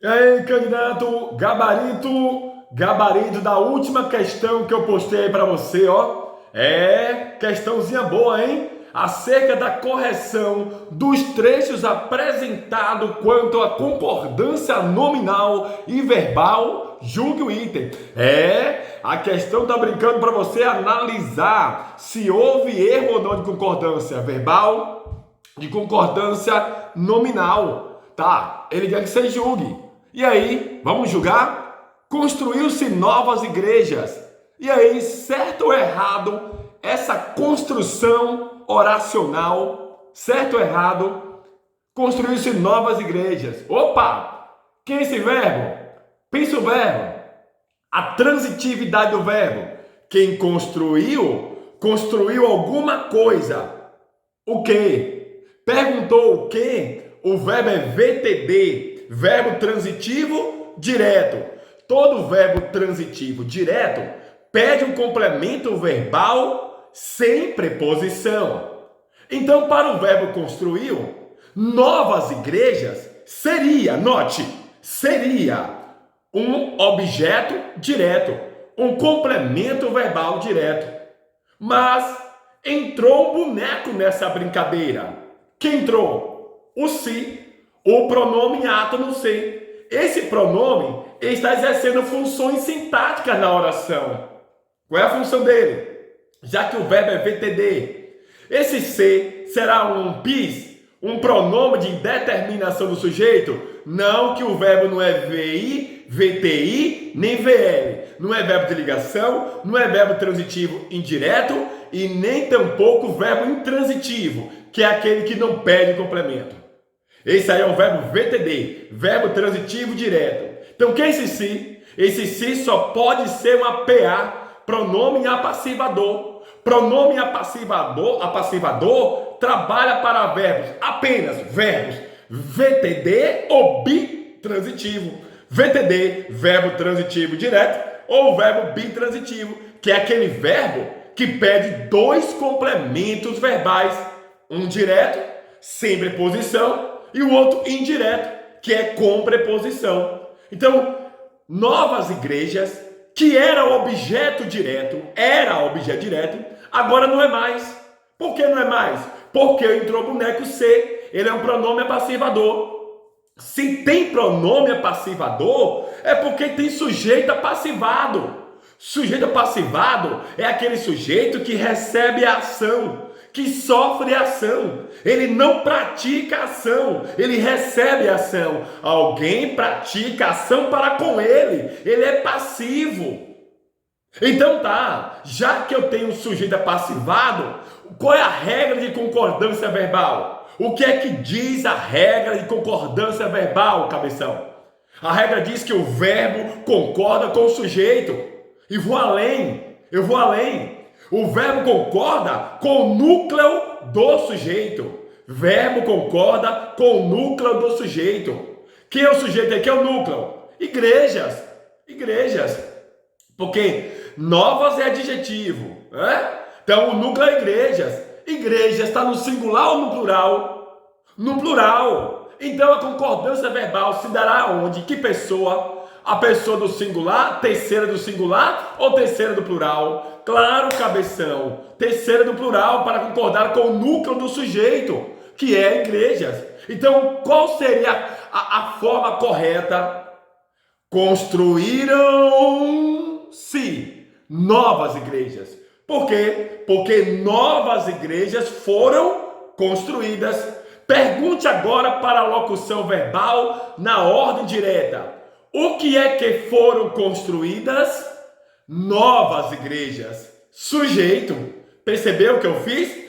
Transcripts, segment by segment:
E aí, candidato, gabarito da última questão que eu postei para você, ó. Questãozinha boa, hein? Acerca da correção dos trechos apresentados quanto à concordância nominal e verbal, julgue o item. A questão tá brincando para você analisar se houve erro ou não de concordância verbal, de concordância nominal. Tá, ele quer que você julgue. E aí, vamos julgar? Construiu-se novas igrejas. E aí, certo ou errado, essa construção oracional, certo ou errado, construiu-se novas igrejas. Opa! Que é esse verbo? Pensa o verbo. A transitividade do verbo. Quem construiu, construiu alguma coisa. O quê? Perguntou o quê? O verbo é VTD, verbo transitivo direto. Todo verbo transitivo direto pede um complemento verbal sem preposição. Então, para o verbo construiu, novas igrejas seria, note, seria um objeto direto, um complemento verbal direto. Mas entrou um boneco nessa brincadeira. Quem entrou? O se, o pronome ato no se. Esse pronome está exercendo funções sintáticas na oração. Qual é a função dele? Já que o verbo é VTD, esse se será um PIS, um pronome de determinação do sujeito? Não, que o verbo não é VI, VTI, nem VL. Não é verbo de ligação, não é verbo transitivo indireto e nem tampouco verbo intransitivo, que é aquele que não pede complemento. Esse aí é o verbo VTD, verbo transitivo direto. Então, o que é esse se? Esse se só pode ser uma PA, pronome apassivador. Pronome apassivador trabalha para verbos, apenas verbos VTD ou bitransitivo. VTD, verbo transitivo direto, ou verbo bitransitivo, que é aquele verbo que pede dois complementos verbais, um direto, sem preposição, e o outro indireto, que é com preposição. Então, novas igrejas, que era objeto direto, agora não é mais. Por que não é mais? Porque entrou o boneco se, ele é um pronome apassivador. Se tem pronome apassivador, é porque tem sujeito apassivado. Sujeito apassivado é aquele sujeito que recebe a ação, que sofre ação. Ele não pratica ação, ele recebe ação. Alguém pratica ação para com ele. Ele é passivo. Então tá, já que eu tenho um sujeito apassivado, qual é a regra de concordância verbal? O que é que diz a regra de concordância verbal, cabeção? A regra diz que o verbo concorda com o sujeito. E vou além, eu vou além. O verbo concorda com o núcleo do sujeito. Verbo concorda com o núcleo do sujeito. Quem é o sujeito aqui? É o núcleo. Igrejas. Porque novas é adjetivo. Então o núcleo é igrejas. Igrejas está no singular ou no plural? No plural. Então a concordância verbal se dará onde? Que pessoa? A pessoa do singular, terceira do singular ou terceira do plural? Claro, cabeção. Terceira do plural para concordar com o núcleo do sujeito, que é igrejas. Então, qual seria a forma correta? Construíram-se novas igrejas. Por quê? Porque novas igrejas foram construídas. Pergunte agora para a locução verbal na ordem direta. O que é que foram construídas? Novas igrejas. Sujeito. Percebeu o que eu fiz?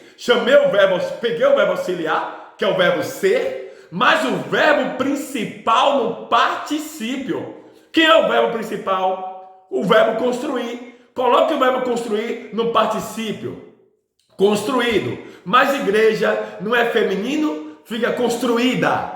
Peguei o verbo auxiliar, que é o verbo ser, mas o verbo principal no particípio. Quem é o verbo principal? O verbo construir. Coloque o verbo construir no particípio. Construído. Mas igreja não é feminino, fica construída.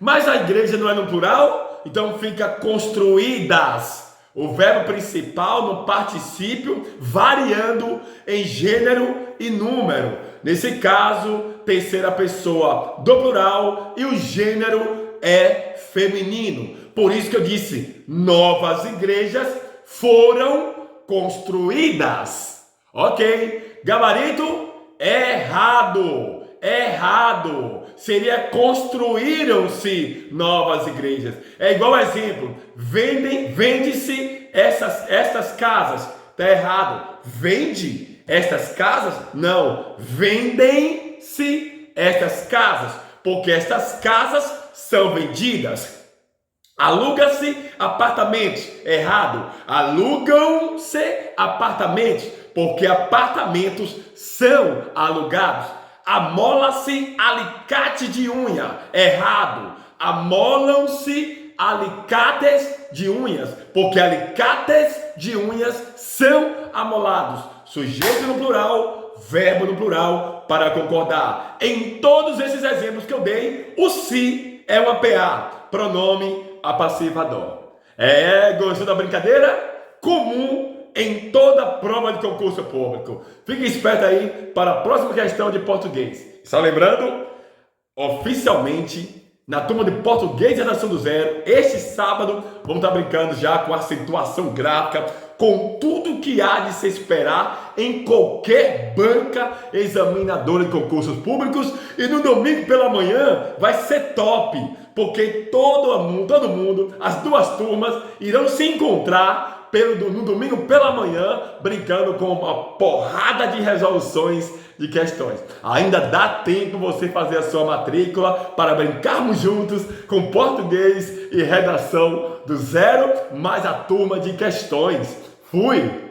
Mas a igreja não é no plural, então fica construídas. O verbo principal no particípio variando em gênero e número. Nesse caso, terceira pessoa do plural e o gênero é feminino. Por isso que eu disse, novas igrejas foram construídas. Ok? Gabarito? Errado. Errado. Seria construíram-se novas igrejas. É igual exemplo. Vende-se estas casas. Está errado. Vende estas casas? Não. Vendem-se estas casas. Porque estas casas são vendidas. Aluga-se apartamentos. Errado. Alugam-se apartamentos. Porque apartamentos são alugados. Amola-se alicate de unha. Errado. Amolam-se alicates de unhas. Porque alicates de unhas são amolados. Sujeito no plural, verbo no plural, para concordar. Em todos esses exemplos que eu dei, o se é uma PA, pronome apassivador. Gostou da brincadeira? Comum em toda prova de concurso público. Fique esperto aí para a próxima questão de português. Só lembrando, oficialmente, na turma de português e redação do zero, este sábado, vamos estar brincando já com acentuação gráfica, com tudo que há de se esperar em qualquer banca examinadora de concursos públicos. E no domingo pela manhã vai ser top, porque todo mundo, as duas turmas, irão se encontrar no domingo pela manhã, brincando com uma porrada de resoluções de questões. Ainda dá tempo você fazer a sua matrícula para brincarmos juntos com português e redação do zero, mais a turma de questões. Fui!